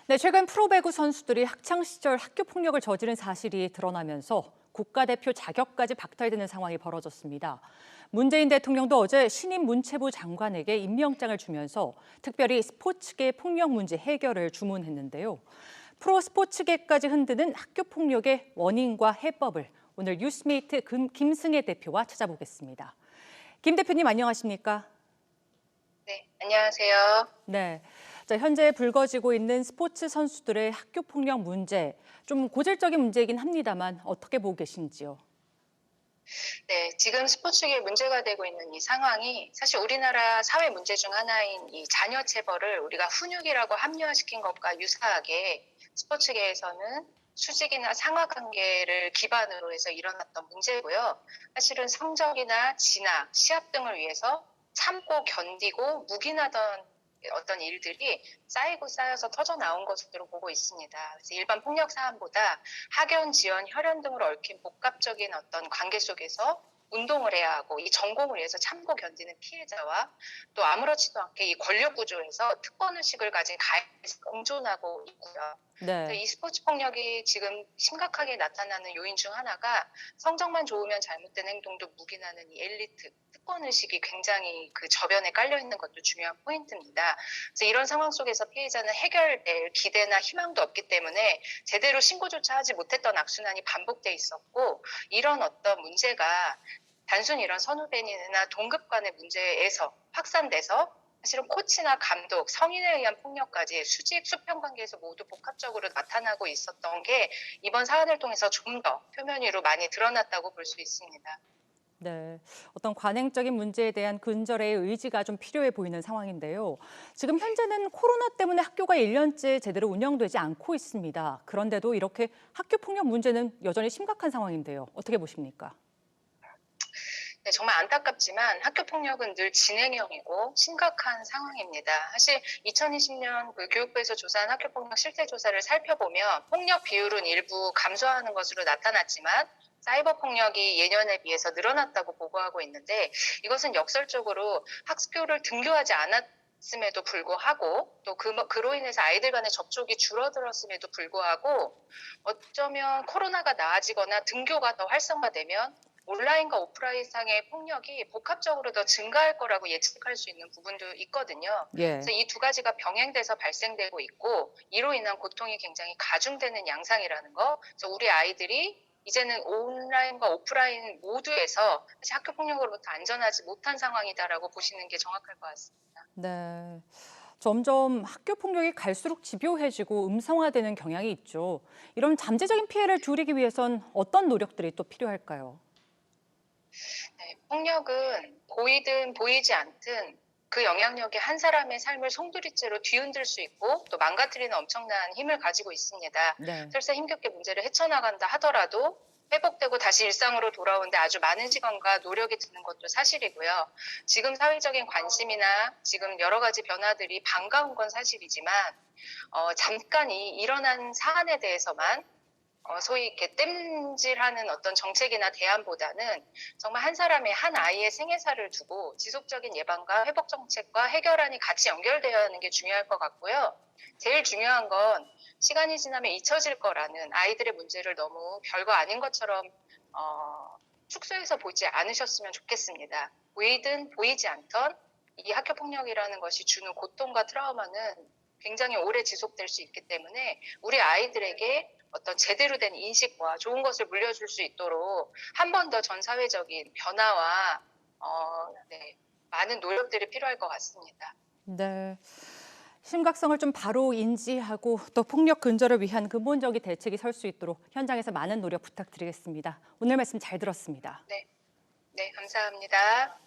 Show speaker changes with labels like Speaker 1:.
Speaker 1: 네, 최근 프로배구 선수들이 학창 시절 학교 폭력을 저지른 사실이 드러나면서 국가대표 자격까지 박탈되는 상황이 벌어졌습니다. 문재인 대통령도 어제 신임 문체부 장관에게 임명장을 주면서 특별히 스포츠계 폭력 문제 해결을 주문했는데요. 프로 스포츠계까지 흔드는 학교 폭력의 원인과 해법을 오늘 뉴스메이트 김승혜 대표와 찾아보겠습니다. 김 대표님 안녕하십니까?
Speaker 2: 네, 안녕하세요.
Speaker 1: 네. 자, 현재 불거지고 있는 스포츠 선수들의 학교 폭력 문제, 좀 고질적인 문제이긴 합니다만 어떻게 보고 계신지요?
Speaker 2: 네, 지금 스포츠계에 문제가 되고 있는 이 상황이 사실 우리나라 사회 문제 중 하나인 이 자녀 체벌을 우리가 훈육이라고 합리화시킨 것과 유사하게 스포츠계에서는 수직이나 상하 관계를 기반으로 해서 일어났던 문제고요. 사실은 성적이나 진학, 시합 등을 위해서 참고 견디고 묵인하던 어떤 일들이 쌓이고 쌓여서 터져 나온 것으로 보고 있습니다. 그래서 일반 폭력 사안보다 학연, 지연, 혈연 등으로 얽힌 복합적인 어떤 관계 속에서 운동을 해야 하고 이 전공을 위해서 참고 견디는 피해자와 또 아무렇지도 않게 이 권력 구조에서 특권의식을 가진 가해자가 공존하고 있고요.
Speaker 1: 네.
Speaker 2: 이 스포츠 폭력이 지금 심각하게 나타나는 요인 중 하나가 성적만 좋으면 잘못된 행동도 묵인하는 이 엘리트, 특권의식이 굉장히 그 저변에 깔려 있는 것도 중요한 포인트입니다. 그래서 이런 상황 속에서 피해자는 해결될 기대나 희망도 없기 때문에 제대로 신고조차 하지 못했던 악순환이 반복돼 있었고 이런 어떤 문제가 단순히 이런 선후배나 동급 간의 문제에서 확산돼서 사실은 코치나 감독, 성인에 의한 폭력까지 수직, 수평 관계에서 모두 복합적으로 나타나고 있었던 게 이번 사안을 통해서 좀 더 표면 위로 많이 드러났다고 볼 수 있습니다.
Speaker 1: 네. 어떤 관행적인 문제에 대한 근절의 의지가 좀 필요해 보이는 상황인데요. 지금 현재는 코로나 때문에 학교가 1년째 제대로 운영되지 않고 있습니다. 그런데도 이렇게 학교 폭력 문제는 여전히 심각한 상황인데요. 어떻게 보십니까?
Speaker 2: 네, 정말 안타깝지만 학교 폭력은 늘 진행형이고 심각한 상황입니다. 사실 2020년 그 교육부에서 조사한 학교 폭력 실태 조사를 살펴보면 폭력 비율은 일부 감소하는 것으로 나타났지만 사이버 폭력이 예년에 비해서 늘어났다고 보고하고 있는데 이것은 역설적으로 학교를 등교하지 않았음에도 불구하고 또 그로 인해서 아이들 간의 접촉이 줄어들었음에도 불구하고 어쩌면 코로나가 나아지거나 등교가 더 활성화되면 온라인과 오프라인 상의 폭력이 복합적으로 더 증가할 거라고 예측할 수 있는 부분도 있거든요.
Speaker 1: 예.
Speaker 2: 그래서 이 두 가지가 병행돼서 발생되고 있고 이로 인한 고통이 굉장히 가중되는 양상이라는 거. 그래서 우리 아이들이 이제는 온라인과 오프라인 모두에서 사실 학교 폭력으로부터 안전하지 못한 상황이다라고 보시는 게 정확할 것 같습니다.
Speaker 1: 네. 점점 학교 폭력이 갈수록 집요해지고 음성화되는 경향이 있죠. 이런 잠재적인 피해를 줄이기 위해선 어떤 노력들이 또 필요할까요?
Speaker 2: 네, 폭력은 보이든 보이지 않든 그 영향력이 한 사람의 삶을 송두리째로 뒤흔들 수 있고 또 망가뜨리는 엄청난 힘을 가지고 있습니다.
Speaker 1: 네.
Speaker 2: 설사 힘겹게 문제를 헤쳐나간다 하더라도 회복되고 다시 일상으로 돌아오는데 아주 많은 시간과 노력이 드는 것도 사실이고요. 지금 사회적인 관심이나 지금 여러 가지 변화들이 반가운 건 사실이지만 잠깐 이 일어난 사안에 대해서만 소위 이렇게 땜질하는 어떤 정책이나 대안보다는 정말 한 사람의 한 아이의 생애사를 두고 지속적인 예방과 회복 정책과 해결안이 같이 연결되어야 하는 게 중요할 것 같고요. 제일 중요한 건 시간이 지나면 잊혀질 거라는 아이들의 문제를 너무 별거 아닌 것처럼 축소해서 보지 않으셨으면 좋겠습니다. 보이든 보이지 않던 이 학교 폭력이라는 것이 주는 고통과 트라우마는 굉장히 오래 지속될 수 있기 때문에 우리 아이들에게 어떤 제대로 된 인식과 좋은 것을 물려줄 수 있도록 한 번 더 전 사회적인 변화와 네, 많은 노력들이 필요할 것 같습니다.
Speaker 1: 네. 심각성을 좀 바로 인지하고 또 폭력 근절을 위한 근본적인 대책이 설 수 있도록 현장에서 많은 노력 부탁드리겠습니다. 오늘 말씀 잘 들었습니다.
Speaker 2: 네, 네, 감사합니다.